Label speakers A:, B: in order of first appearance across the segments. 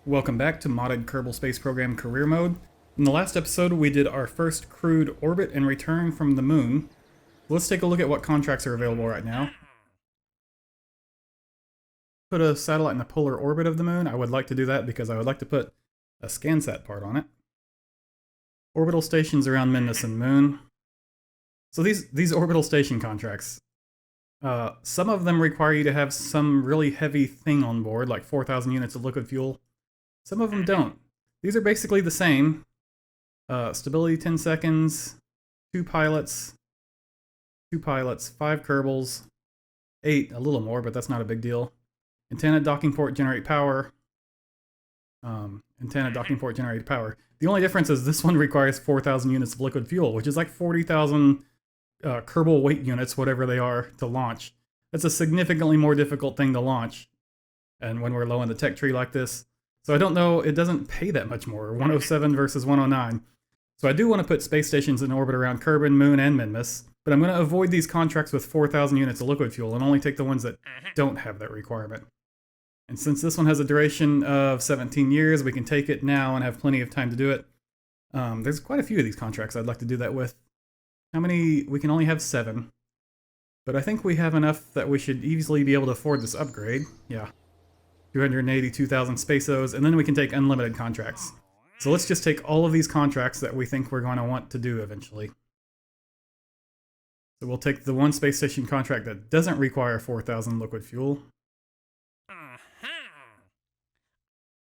A: Welcome back to modded Kerbal Space Program career mode. In the last episode we did our first crewed orbit and return from the moon. Let's take a look at what contracts are available right now. Put a satellite in the polar orbit of the moon. I would like to do that because I would like to put a ScanSat part on it. Orbital stations around Mun and Moon. So these orbital station contracts, some of them require you to have some really heavy thing on board, like 4,000 units of liquid fuel. Some of them don't. These are basically the same. Stability 10 seconds, 2 pilots, 5 Kerbals, 8, a little more, but that's not a big deal. Antenna, docking port, generate power. Antenna, docking port, generate power. The only difference is this one requires 4,000 units of liquid fuel, which is like 40,000 Kerbal weight units, whatever they are, to launch. That's a significantly more difficult thing to launch. And when we're low in the tech tree like this. So I don't know, it doesn't pay that much more. 107 versus 109. So I do want to put space stations in orbit around Kerbin, Moon, and Minmus, but I'm going to avoid these contracts with 4,000 units of liquid fuel and only take the ones that don't have that requirement. And since this one has a duration of 17 years, we can take it now and have plenty of time to do it. There's quite a few of these contracts I'd like to do that with. How many? We can only have 7. But I think we have enough that we should easily be able to afford this upgrade. Yeah. 282,000 spaceos, and then we can take unlimited contracts. So let's just take all of these contracts that we think we're going to want to do eventually. So we'll take the one space station contract that doesn't require 4,000 liquid fuel.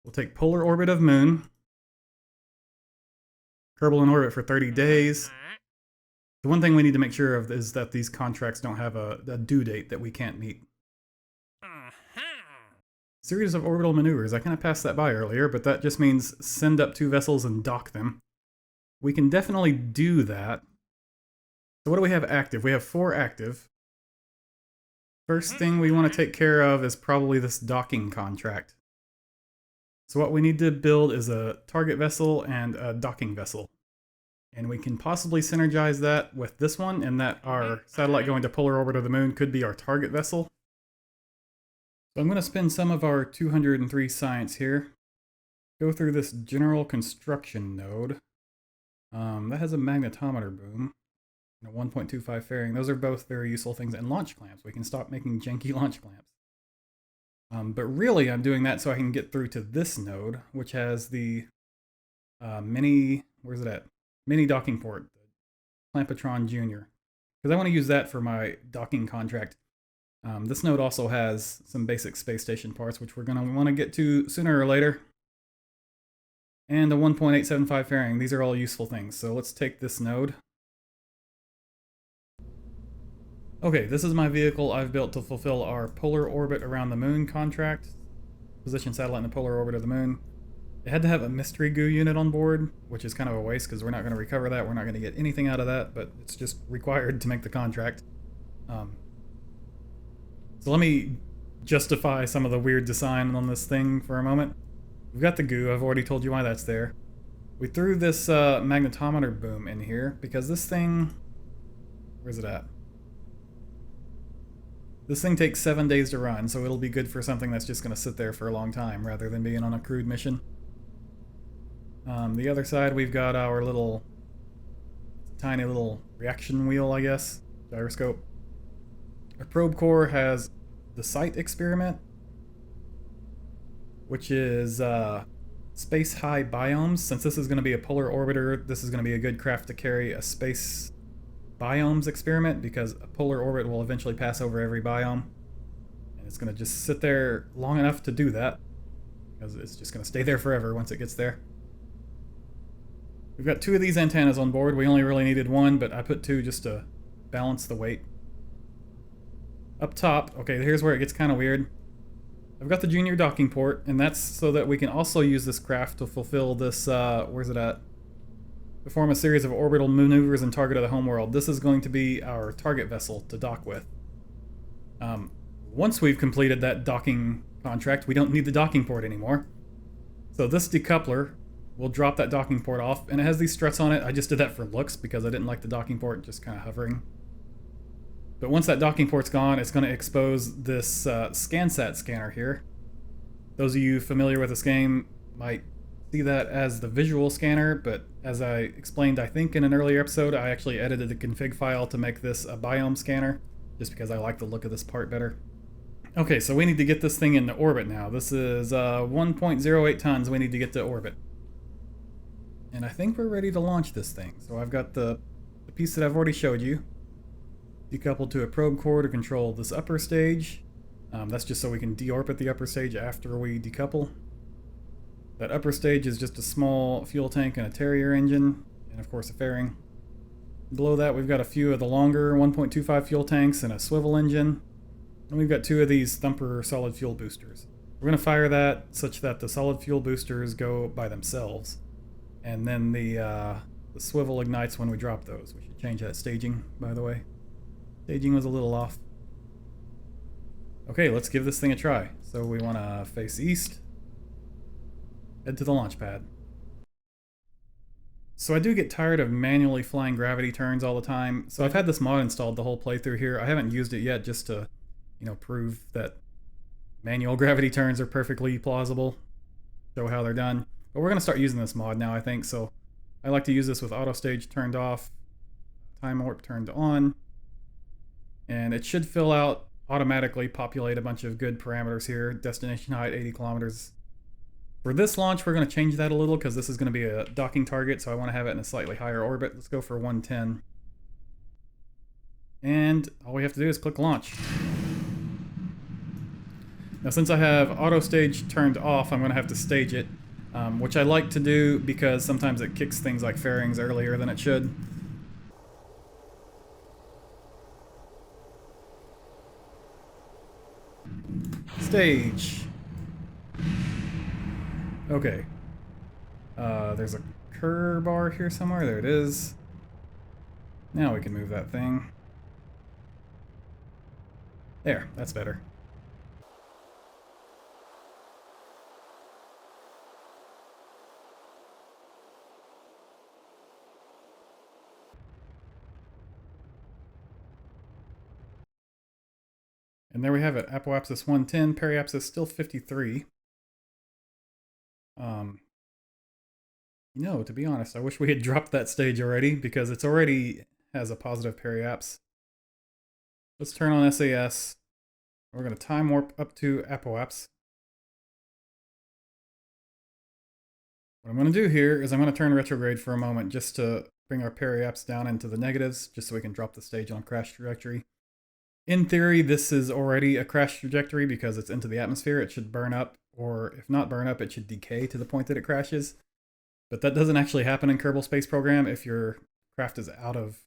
A: We'll take polar orbit of Moon. Kerbal in orbit for 30 days. The one thing we need to make sure of is that these contracts don't have a due date that we can't meet. Series of orbital maneuvers. I kind of passed that by earlier, but that just means send up 2 vessels and dock them. We can definitely do that. So what do we have active? We have 4 active. First thing we want to take care of is probably this docking contract. So what we need to build is a target vessel and a docking vessel. And we can possibly synergize that with this one, and that our satellite going to polar orbit of the moon could be our target vessel. So I'm going to spend some of our 203 science here. Go through this general construction node. That has a magnetometer boom and a 1.25 fairing. Those are both very useful things. And launch clamps. We can stop making janky launch clamps. But really I'm doing that so I can get through to this node, which has the mini, where's it at? Mini docking port, Clampatron Jr. Because I want to use that for my docking contract. This node also has some basic space station parts, which we're going to want to get to sooner or later. And a 1.875 fairing. These are all useful things. So let's take this node. Okay, this is my vehicle I've built to fulfill our polar orbit around the moon contract. Position satellite in the polar orbit of the moon. It had to have a mystery goo unit on board, which is kind of a waste because we're not going to recover that. We're not going to get anything out of that, but it's just required to make the contract. So let me justify some of the weird design on this thing for a moment. We've got the goo. I've already told you why that's there. We threw this magnetometer boom in here because this thing... Where's it at? This thing takes 7 days to run, so it'll be good for something that's just going to sit there for a long time rather than being on a crewed mission. The other side, we've got our little... tiny little reaction wheel, I guess. Gyroscope. Our probe core has the SITE experiment, which is space-high biomes. Since this is going to be a polar orbiter, this is going to be a good craft to carry a space biomes experiment, because a polar orbit will eventually pass over every biome. And it's going to just sit there long enough to do that, because it's just going to stay there forever once it gets there. We've got 2 of these antennas on board. We only really needed 1, but I put 2 just to balance the weight. Up top, okay, here's where it gets kind of weird. I've got the junior docking port, and that's so that we can also use this craft to fulfill this, where's it at? Perform a series of orbital maneuvers and target of the homeworld. This is going to be our target vessel to dock with. Once we've completed that docking contract, we don't need the docking port anymore. So this decoupler will drop that docking port off, and it has these struts on it. I just did that for looks because I didn't like the docking port just kind of hovering. But once that docking port's gone, it's going to expose this ScanSat scanner here. Those of you familiar with this game might see that as the visual scanner, but as I explained, I think in an earlier episode, I actually edited the config file to make this a biome scanner, just because I like the look of this part better. Okay, so we need to get this thing into orbit now. This is 1.08 tons we need to get to orbit. And I think we're ready to launch this thing. So I've got the piece that I've already showed you, decoupled to a probe core to control this upper stage. That's just so we can deorbit the upper stage after we decouple. That upper stage is just a small fuel tank and a Terrier engine, and of course a fairing. Below that we've got a few of the longer 1.25 fuel tanks and a swivel engine. And we've got 2 of these Thumper solid fuel boosters. We're going to fire that such that the solid fuel boosters go by themselves. And then the swivel ignites when we drop those. We should change that staging, by the way. Staging was a little off. Okay, let's give this thing a try. So we want to face east. Head to the launch pad. So I do get tired of manually flying gravity turns all the time. So I've had this mod installed the whole playthrough here. I haven't used it yet just to, prove that manual gravity turns are perfectly plausible. Show how they're done. But we're going to start using this mod now, I think. So I like to use this with auto stage turned off, time warp turned on. And it should fill out automatically, populate a bunch of good parameters here. Destination height 80 kilometers. For this launch, we're going to change that a little because this is going to be a docking target, so I want to have it in a slightly higher orbit. Let's go for 110. And all we have to do is click launch. Now, since I have auto stage turned off, I'm going to have to stage it, which I like to do because sometimes it kicks things like fairings earlier than it should. Stage. Okay. There's a curve bar here somewhere. There it is. Now we can move that thing. There, that's better. And there we have it. Apoapsis 110, periapsis still 53. To be honest, I wish we had dropped that stage already because it's already has a positive periaps. Let's turn on SAS. We're going to time warp up to apoaps. What I'm going to do here is I'm going to turn retrograde for a moment just to bring our periaps down into the negatives, just so we can drop the stage on crash trajectory. In theory, this is already a crash trajectory because it's into the atmosphere. It should burn up, or if not burn up, it should decay to the point that it crashes. But that doesn't actually happen in Kerbal Space Program if your craft is out of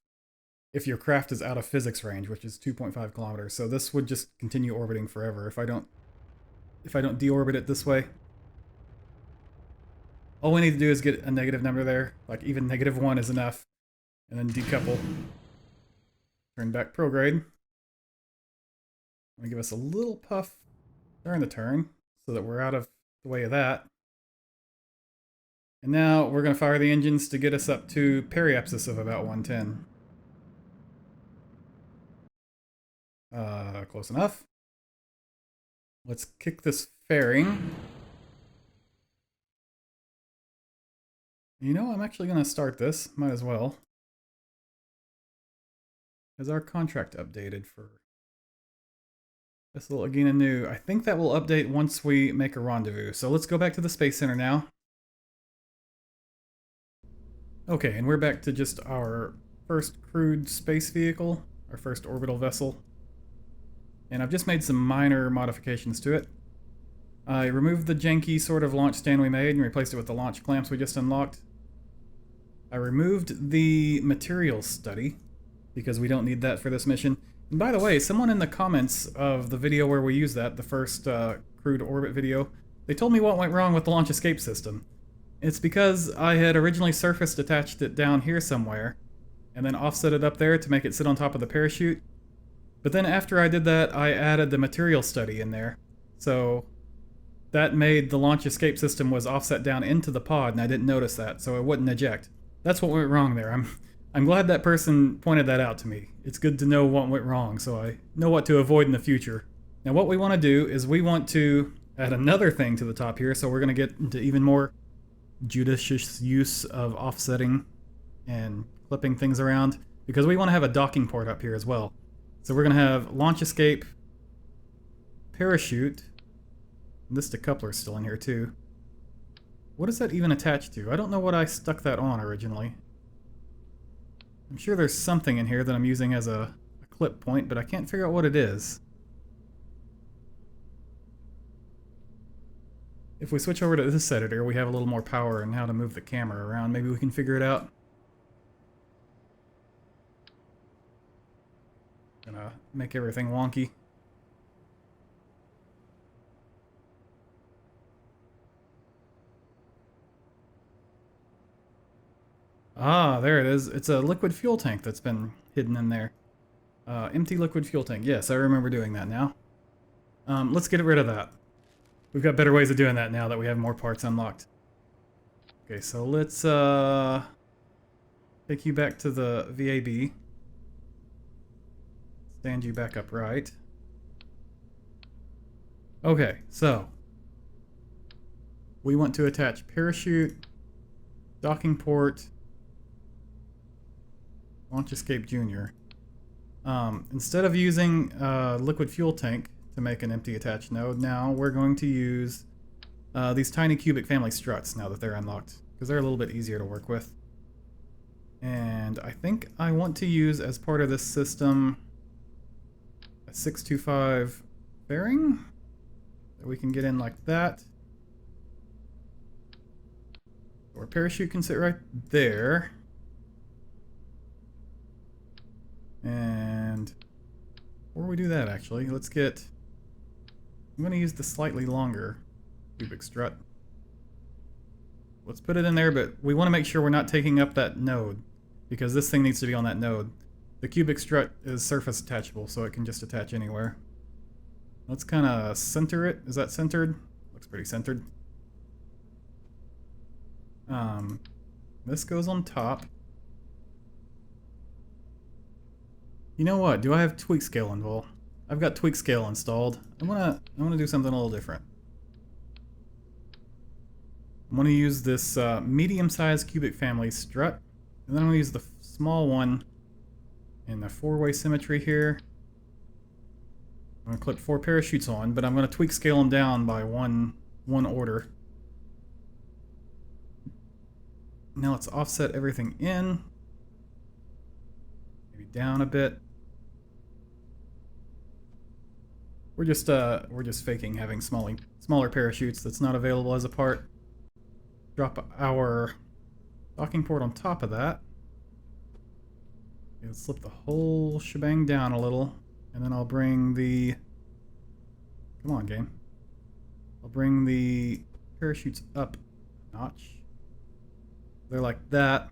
A: physics range, which is 2.5 kilometers. So this would just continue orbiting forever if I don't deorbit it this way. All we need to do is get a negative number there, like even -1 is enough, and then decouple. Turn back prograde. I'm gonna give us a little puff during the turn so that we're out of the way of that. And now we're going to fire the engines to get us up to periapsis of about 110. Close enough. Let's kick this fairing. I'm actually going to start this. Might as well. Has our contract updated for this little Agena New? I think that will update once we make a rendezvous. So let's go back to the Space Center now. Okay, and we're back to just our first crewed space vehicle, our first orbital vessel. And I've just made some minor modifications to it. I removed the janky sort of launch stand we made and replaced it with the launch clamps we just unlocked. I removed the materials study because we don't need that for this mission. And by the way, someone in the comments of the video where we used that, the first crewed orbit video, they told me what went wrong with the launch escape system. It's because I had originally surface attached it down here somewhere, and then offset it up there to make it sit on top of the parachute. But then after I did that, I added the material study in there. So that made the launch escape system was offset down into the pod, and I didn't notice that, so it wouldn't eject. That's what went wrong there. I'm glad that person pointed that out to me. It's good to know what went wrong, so I know what to avoid in the future. Now what we want to do is we want to add another thing to the top here, so we're going to get into even more judicious use of offsetting and clipping things around, because we want to have a docking port up here as well. So we're going to have launch escape, parachute, and this decoupler is still in here too. What is that even attached to? I don't know what I stuck that on originally. I'm sure there's something in here that I'm using as a clip point, but I can't figure out what it is. If we switch over to this editor, we have a little more power in how to move the camera around. Maybe we can figure it out. Gonna make everything wonky. Ah, there it is. It's a liquid fuel tank that's been hidden in there. Empty liquid fuel tank. Yes, I remember doing that now. Let's get rid of that. We've got better ways of doing that now that we have more parts unlocked. Okay, so let's take you back to the VAB. Stand you back upright. Okay, so we want to attach parachute, docking port, launch escape junior. Instead of using liquid fuel tank to make an empty attached node, now we're going to use these tiny cubic family struts now that they're unlocked, because they're a little bit easier to work with. And I think I want to use, as part of this system, a 625 fairing that we can get in like that. Or parachute can sit right there. And before we do that, actually, let's get... I'm going to use the slightly longer cubic strut. Let's put it in there, but we want to make sure we're not taking up that node, because this thing needs to be on that node. The cubic strut is surface attachable, so it can just attach anywhere. Let's kind of center it. Is that centered? Looks pretty centered. This goes on top. You know what? Do I have tweak scale involved? I've got tweak scale installed. I wanna do something a little different. I'm gonna use this medium-sized cubic family strut, and then I'm gonna use the small one in the four-way symmetry here. I'm gonna clip 4 parachutes on, but I'm gonna tweak scale them down by one order. Now let's offset everything in. Maybe down a bit. We're just faking having smaller parachutes that's not available as a part. Drop our docking port on top of that. Okay, let's slip the whole shebang down a little, and then I'll bring the... Come on, game. I'll bring the parachutes up a notch. They're like that.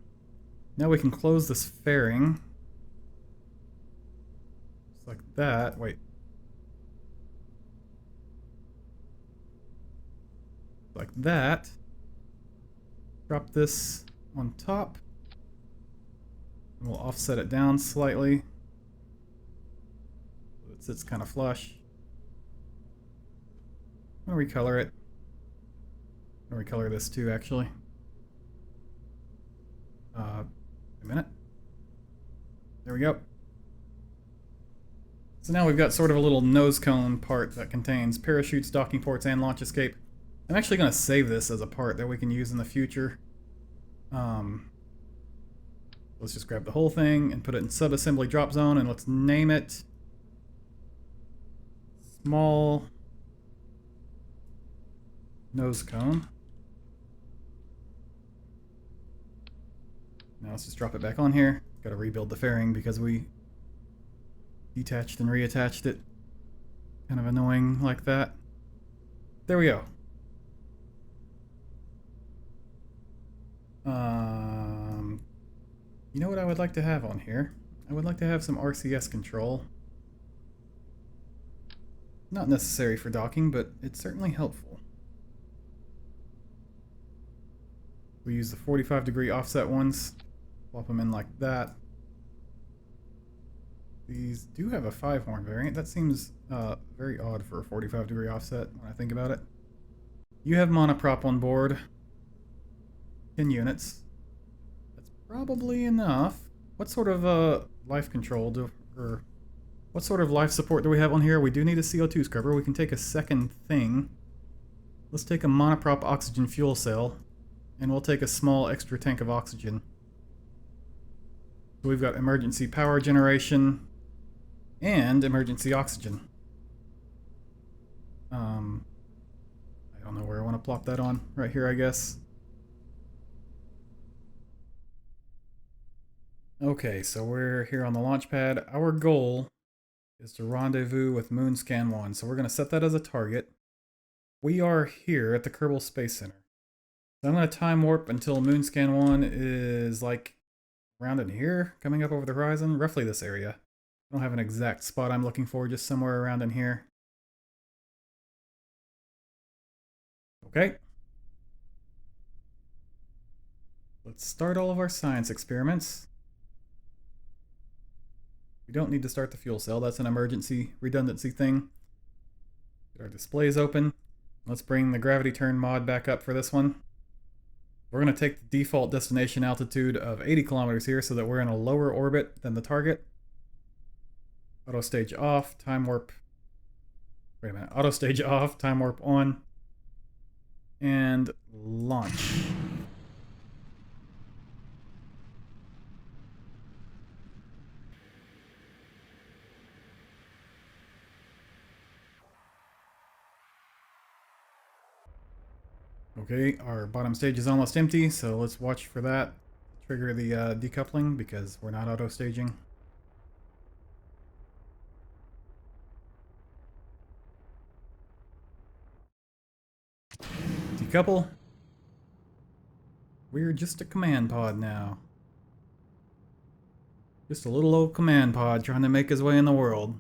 A: Now we can close this fairing. Just like that. Wait. Like that. Drop this on top. And we'll offset it down slightly. So it sits kind of flush. I'm going to recolor it. I'm going to recolor this too, actually. A minute. There we go. So now we've got sort of a little nose cone part that contains parachutes, docking ports, and launch escape. I'm actually going to save this as a part that we can use in the future. Let's just grab the whole thing and put it in sub-assembly drop zone, and let's name it small nose cone. Now let's just drop it back on here. Got to rebuild the fairing because we detached and reattached it. Kind of annoying like that. There we go. You know what I would like to have on here? I would like to have some RCS control. Not necessary for docking, but it's certainly helpful. We use the 45-degree offset ones. Plop them in like that. These do have a 5-horn variant. That seems very odd for a 45-degree offset when I think about it. You have monoprop on board. 10 units. That's probably enough. What sort of life control or what sort of life support do we have on here? We do need a CO2 scrubber. We can take a second thing. Let's take a monoprop oxygen fuel cell, and we'll take a small extra tank of oxygen. So we've got emergency power generation and emergency oxygen. I don't know where I want to plop that on. Right here, I guess. Okay, so we're here on the launch pad. Our goal is to rendezvous with Mun ScanSat. So we're going to set that as a target. We are here at the Kerbal Space Center. So I'm going to time warp until Mun ScanSat is like around in here, coming up over the horizon, roughly this area. I don't have an exact spot I'm looking for, just somewhere around in here. Okay. Let's start all of our science experiments. We don't need to start the fuel cell, that's an emergency redundancy thing. Get our displays open. Let's bring the gravity turn mod back up for this one. We're going to take the default destination altitude of 80 kilometers here so that we're in a lower orbit than the target. Auto stage off, time warp. Wait a minute. Auto stage off, time warp on. And launch. Okay, our bottom stage is almost empty, so let's watch for that. Trigger the decoupling because we're not auto staging. Decouple. We're just a command pod now. Just a little old command pod trying to make his way in the world.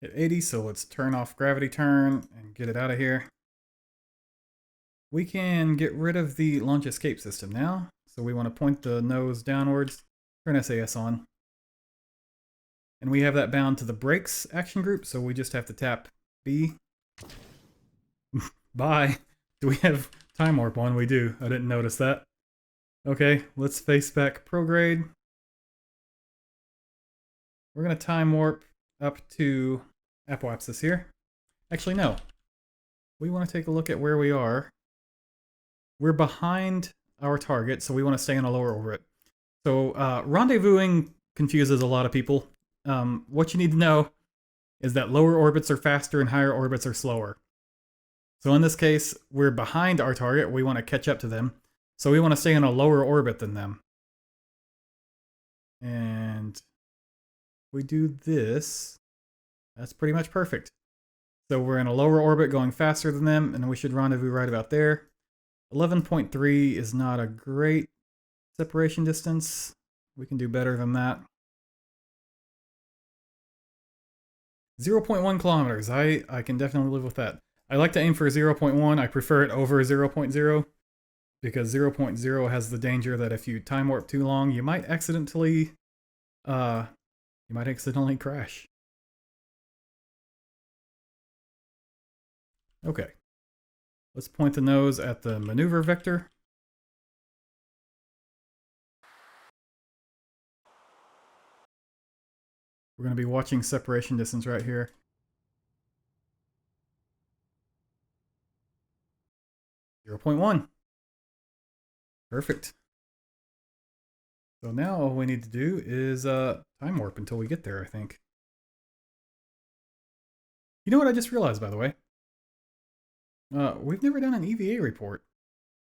A: Hit 80, so let's turn off gravity turn and get it out of here. We can get rid of the launch escape system now. So we want to point the nose downwards, turn SAS on. And we have that bound to the brakes action group, so we just have to tap B. Bye. Do we have time warp on? We do. I didn't notice that. Okay, let's face back prograde. We're going to time warp up to apoapsis here. Actually, no. We want to take a look at where we are. We're behind our target, so we want to stay in a lower orbit. So rendezvousing confuses a lot of people. What you need to know is that lower orbits are faster and higher orbits are slower. So in this case, we're behind our target. We want to catch up to them. So we want to stay in a lower orbit than them. And we do this. That's pretty much perfect. So we're in a lower orbit going faster than them, and we should rendezvous right about there. 11.3 is not a great separation distance. We can do better than that. 0.1 kilometers. I can definitely live with that. I like to aim for 0.1. I prefer it over 0.0 because 0.0 has the danger that if you time warp too long, you might accidentally crash. Okay. Let's point the nose at the maneuver vector. We're going to be watching separation distance right here. .1. Perfect. So now all we need to do is time warp until we get there, I think. You know what I just realized, by the way? We've never done an EVA report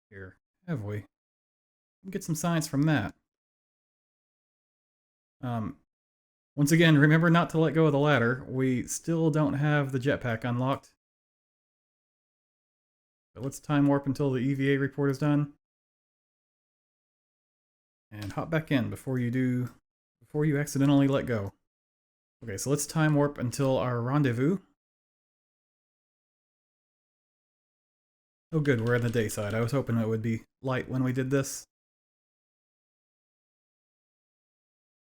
A: here, have we? We'll get some science from that. Once again, remember not to let go of the ladder. We still don't have the jetpack unlocked. But let's time warp until the EVA report is done. And hop back in before you accidentally let go. Okay, so let's time warp until our rendezvous. Oh good, we're on the day side. I was hoping it would be light when we did this.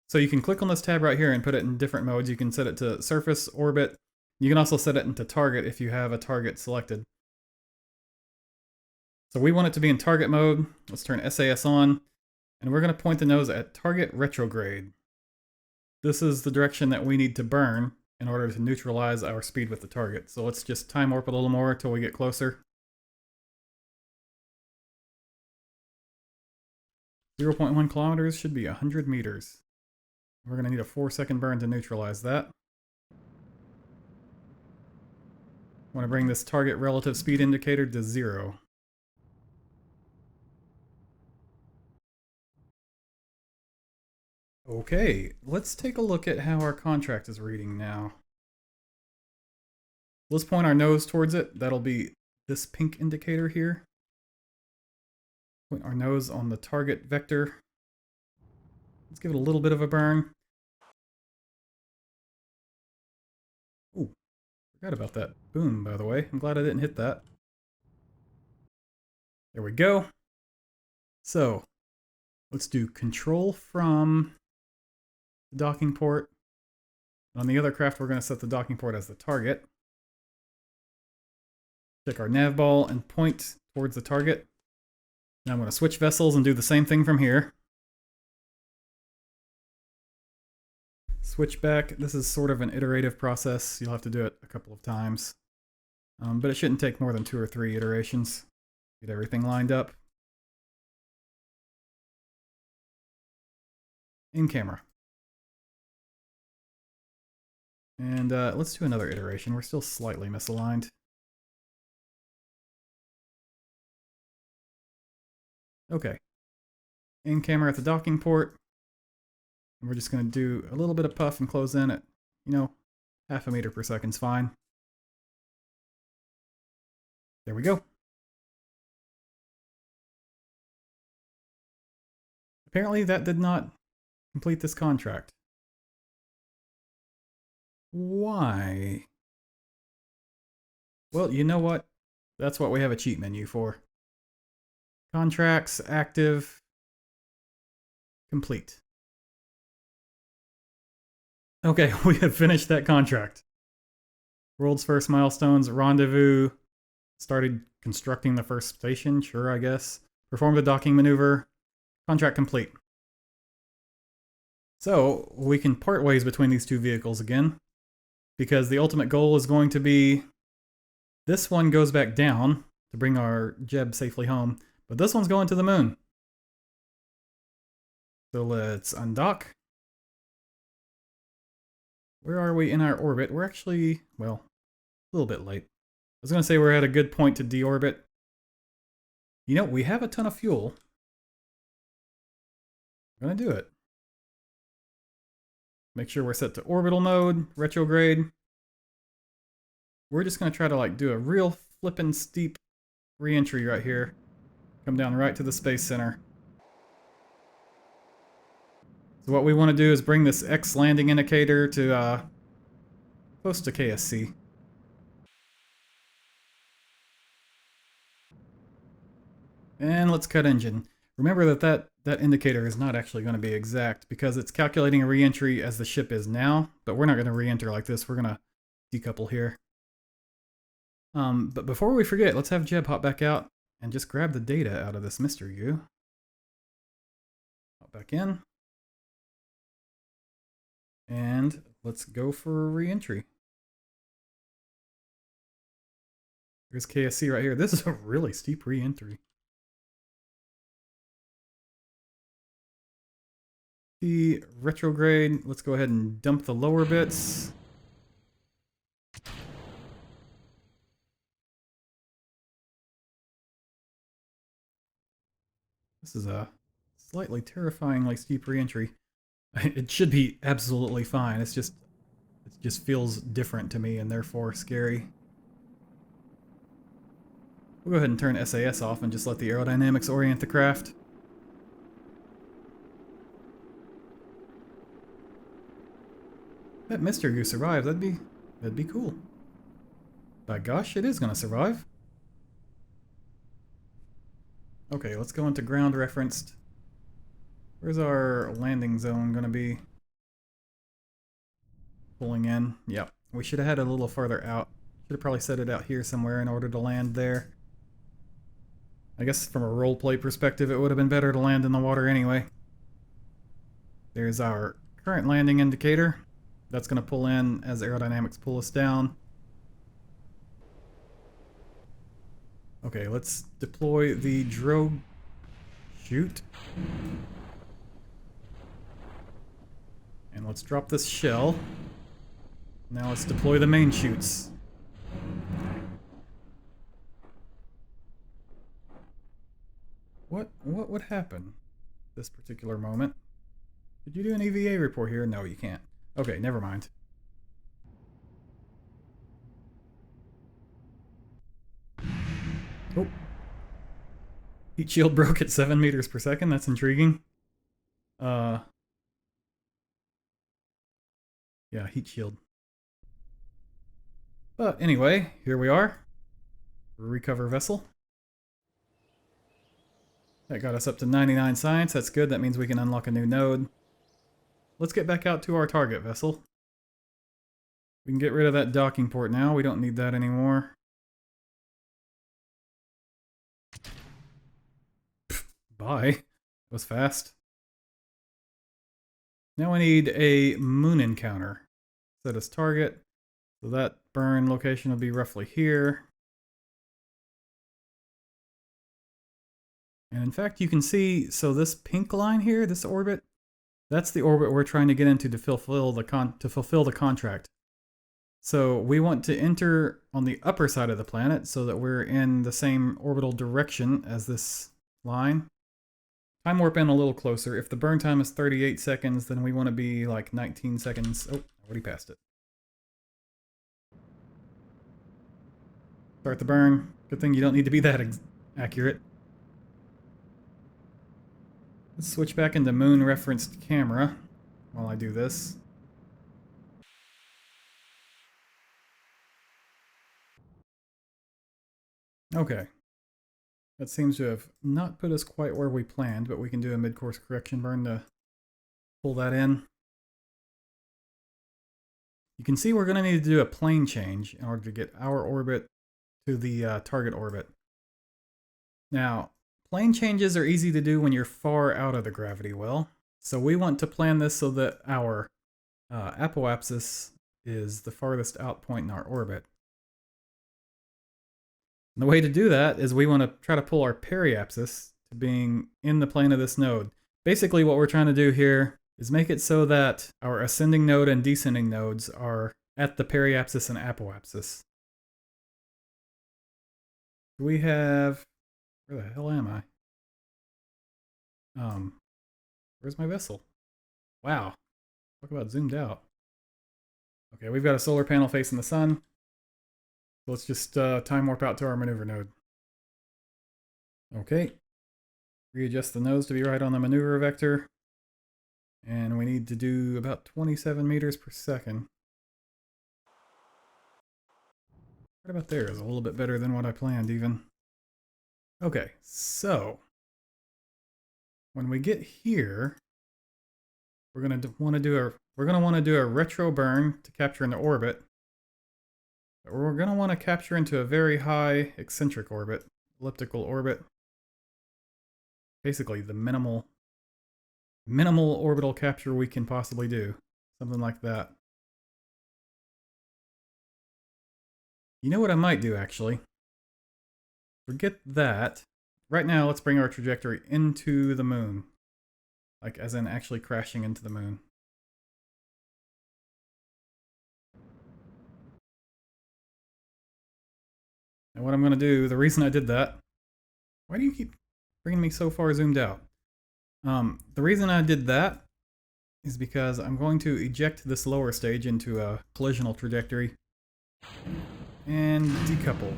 A: So you can click on this tab right here and put it in different modes. You can set it to surface, orbit. You can also set it into target if you have a target selected. So we want it to be in target mode. Let's turn SAS on, and we're going to point the nose at target retrograde. This is the direction that we need to burn in order to neutralize our speed with the target. So let's just time warp a little more until we get closer. 0.1 kilometers should be 100 meters. We're going to need a 4-second burn to neutralize that. I want to bring this target relative speed indicator to 0. Okay, let's take a look at how our contract is reading now. Let's point our nose towards it. That'll be this pink indicator here. Point our nose on the target vector. Let's give it a little bit of a burn. Ooh, forgot about that boom, by the way. I'm glad I didn't hit that. There we go. So, let's do control from the docking port. On the other craft, we're going to set the docking port as the target. Check our nav ball and point towards the target. Now I'm going to switch vessels and do the same thing from here. Switch back. This is sort of an iterative process. You'll have to do it a couple of times. But it shouldn't take more than 2 or 3 iterations. Get everything lined up. In camera. And let's do another iteration. We're still slightly misaligned. Okay. In camera at the docking port. And we're just going to do a little bit of puff and close in at, you know, 0.5 meter per second's fine. There we go. Apparently that did not complete this contract. Why? Well, you know what? That's what we have a cheat menu for. Contracts, active, complete. Okay, we have finished that contract. World's first milestones, Rendezvous, started constructing the first station, sure I guess. Performed the docking maneuver, contract complete. So, we can part ways between these two vehicles again, because the ultimate goal is going to be this one goes back down to bring our Jeb safely home, but this one's going to the moon. So let's undock. Where are we in our orbit? We're actually, well, a little bit late. I was going to say we're at a good point to deorbit. You know, we have a ton of fuel. I'm going to do it. Make sure we're set to orbital mode, retrograde. We're just going to try to like do a real flippin' steep re-entry right here. Come down right to the Space Center. So what we want to do is bring this X landing indicator to close to KSC. And let's cut engine. Remember that indicator is not actually going to be exact because it's calculating a re-entry as the ship is now, but we're not going to re-enter like this. We're going to decouple here. But before we forget, let's have Jeb hop back out and just grab the data out of this mystery goo. Hop back in. And let's go for a re-entry. There's KSC right here. This is a really steep re-entry. The retrograde, let's go ahead and dump the lower bits. This is a slightly terrifyingly steep re-entry. It should be absolutely fine. It just feels different to me and therefore scary. We'll go ahead and turn SAS off and just let the aerodynamics orient the craft. That Mr. Goose survived. That'd be cool. By gosh, it is gonna survive. Okay, let's go into ground referenced. Where's our landing zone going to be? Pulling in. Yep. We should have had it a little farther out. Should have probably set it out here somewhere in order to land there. I guess from a roleplay perspective, it would have been better to land in the water anyway. There's our current landing indicator. That's going to pull in as aerodynamics pull us down. Okay, let's deploy the drogue chute. And let's drop this shell. Now let's deploy the main chutes. What would happen this particular moment? Did you do an EVA report here? No, you can't. Okay, never mind. Oh. Heat shield broke at 7 meters per second. That's intriguing. Yeah, heat shield. But anyway, here we are. Recover vessel. That got us up to 99 science. That's good. That means we can unlock a new node. Let's get back out to our target vessel. We can get rid of that docking port now. We don't need that anymore. Pfft, bye. That was fast. Now we need a moon encounter. Set as target. So that burn location will be roughly here. And in fact, you can see, so this pink line here, this orbit, that's the orbit we're trying to get into to fulfill the contract. So we want to enter on the upper side of the planet so that we're in the same orbital direction as this line. Time warp in a little closer. If the burn time is 38 seconds, then we want to be like 19 seconds. Oh, I already passed it. Start the burn. Good thing you don't need to be that accurate. Let's switch back into moon referenced camera while I do this. Okay. That seems to have not put us quite where we planned, but we can do a mid-course correction burn to pull that in. You can see we're going to need to do a plane change in order to get our orbit to the target orbit. Now, plane changes are easy to do when you're far out of the gravity well. So we want to plan this so that our apoapsis is the farthest out point in our orbit. And the way to do that is we want to try to pull our periapsis to being in the plane of this node. Basically what we're trying to do here is make it so that our ascending node and descending nodes are at the periapsis and apoapsis. We have... Where the hell am I? Where's my vessel? Wow. Talk about zoomed out. Okay, we've got a solar panel facing the sun. Let's just time warp out to our maneuver node. Okay. Readjust the nose to be right on the maneuver vector. And we need to do about 27 meters per second. Right about there is a little bit better than what I planned even. Okay, so when we get here, we're gonna want to do a retro burn to capture into orbit. But we're gonna want to capture into a very high eccentric orbit, elliptical orbit. Basically, the minimal orbital capture we can possibly do, something like that. You know what I might do actually? Forget that. Right now, let's bring our trajectory into the moon. Like, as in actually crashing into the moon. And what I'm going to do, the reason I did that... Why do you keep bringing me so far zoomed out? The reason I did that is because I'm going to eject this lower stage into a collisional trajectory and decouple.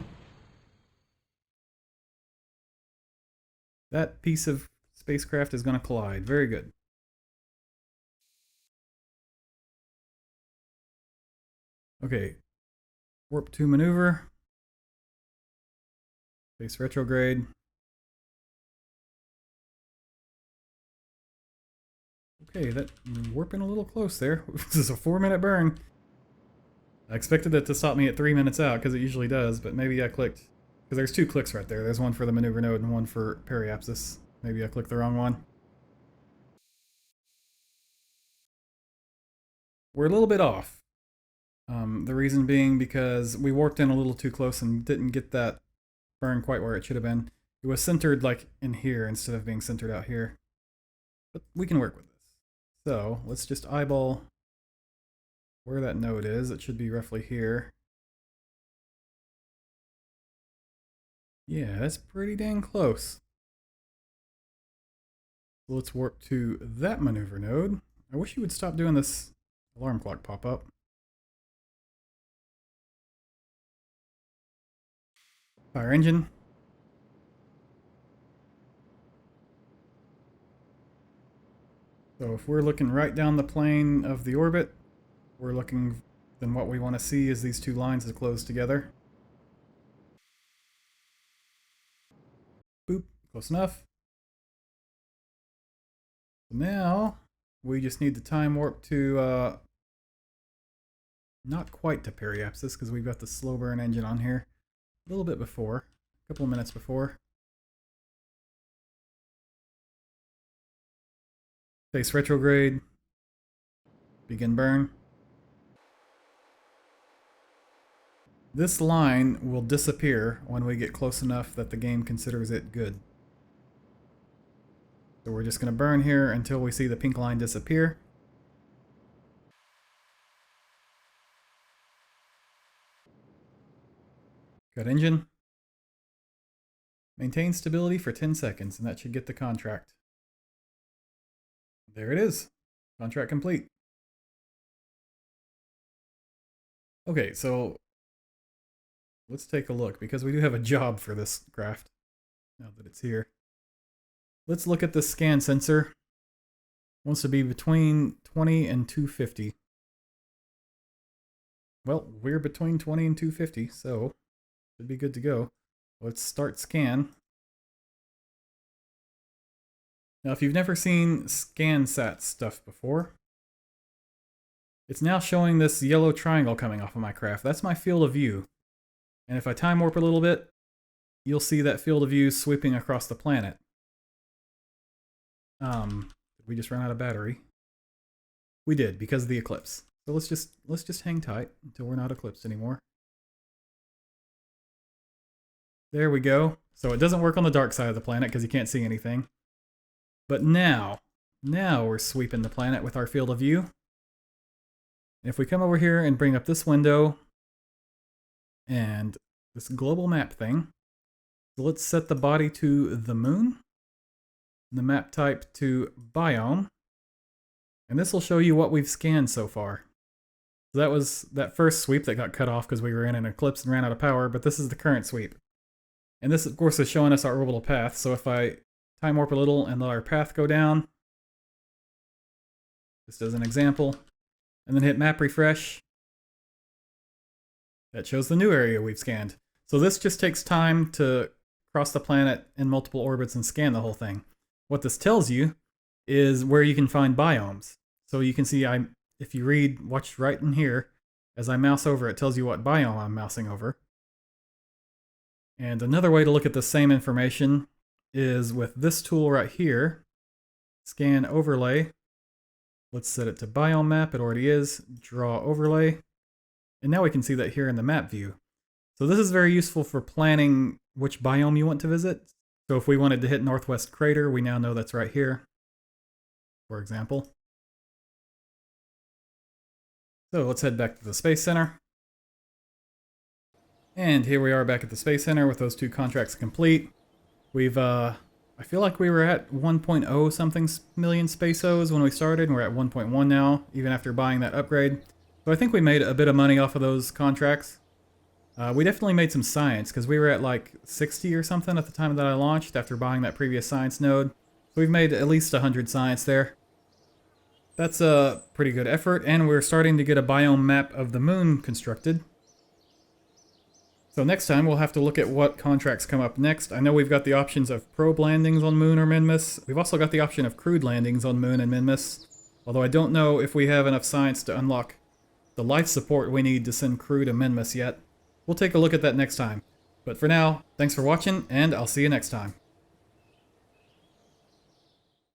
A: That piece of spacecraft is going to collide. Very good. Okay. Warp 2 maneuver. Space retrograde. Okay, that warping a little close there. This is a 4-minute burn. I expected it to stop me at 3 minutes out, because it usually does, but maybe I clicked... Because there's 2 clicks right there. There's one for the maneuver node and one for periapsis. Maybe I clicked the wrong one. We're a little bit off. The reason being because we warped in a little too close and didn't get that burn quite where it should have been. It was centered like in here instead of being centered out here. But we can work with this. So let's just eyeball where that node is. It should be roughly here. Yeah, that's pretty dang close. Let's warp to that maneuver node. I wish you would stop doing this alarm clock pop-up. Fire engine. So if we're looking right down the plane of the orbit, we're looking, then what we want to see is these 2 lines that close together. Boop, close enough. So now, we just need to time warp to, not quite to periapsis, because we've got the slow burn engine on here. A little bit before, a couple of minutes before. Face retrograde. Begin burn. This line will disappear when we get close enough that the game considers it good. So we're just going to burn here until we see the pink line disappear. Cut engine. Maintain stability for 10 seconds, and that should get the contract. There it is. Contract complete. Okay, so let's take a look, because we do have a job for this craft, now that it's here. Let's look at the scan sensor. It wants to be between 20 and 250. Well, we're between 20 and 250, so should be good to go. Let's start scan. Now, if you've never seen ScanSat stuff before, it's now showing this yellow triangle coming off of my craft. That's my field of view. And if I time warp a little bit, you'll see that field of view sweeping across the planet. Did we just run out of battery? We did, because of the eclipse. So let's just hang tight until we're not eclipsed anymore. There we go. So it doesn't work on the dark side of the planet because you can't see anything. But now we're sweeping the planet with our field of view. If we come over here and bring up this window and this global map thing, so let's set the body to the moon, the map type to biome, and this will show you what we've scanned so far. So that was that first sweep that got cut off because we were in an eclipse and ran out of power, but this is the current sweep. And this, of course, is showing us our orbital path, so if I time warp a little and let our path go down, just as an example, and then hit map refresh, that shows the new area we've scanned. So this just takes time to cross the planet in multiple orbits and scan the whole thing. What this tells you is where you can find biomes. So you can see, if you read, watch right in here, as I mouse over, it tells you what biome I'm mousing over. And another way to look at the same information is with this tool right here, scan overlay. Let's set it to biome map, it already is, draw overlay. And now we can see that here in the map view. So this is very useful for planning which biome you want to visit. So if we wanted to hit Northwest Crater, we now know that's right here, for example. So let's head back to the Space Center. And here we are back at the Space Center with those 2 contracts complete. We've, I feel like we were at 1.0 something million space-Os when we started, and we're at 1.1 now, even after buying that upgrade. So I think we made a bit of money off of those contracts. We definitely made some science, because we were at like 60 or something at the time that I launched after buying that previous science node. So we've made at least 100 science there. That's a pretty good effort, and we're starting to get a biome map of the moon constructed. So next time we'll have to look at what contracts come up next. I know we've got the options of probe landings on Moon or Minmus. We've also got the option of crewed landings on Moon and Minmus. Although I don't know if we have enough science to unlock the life support we need to send crew to Minmus yet. We'll take a look at that next time. But for now, thanks for watching, and I'll see you next time.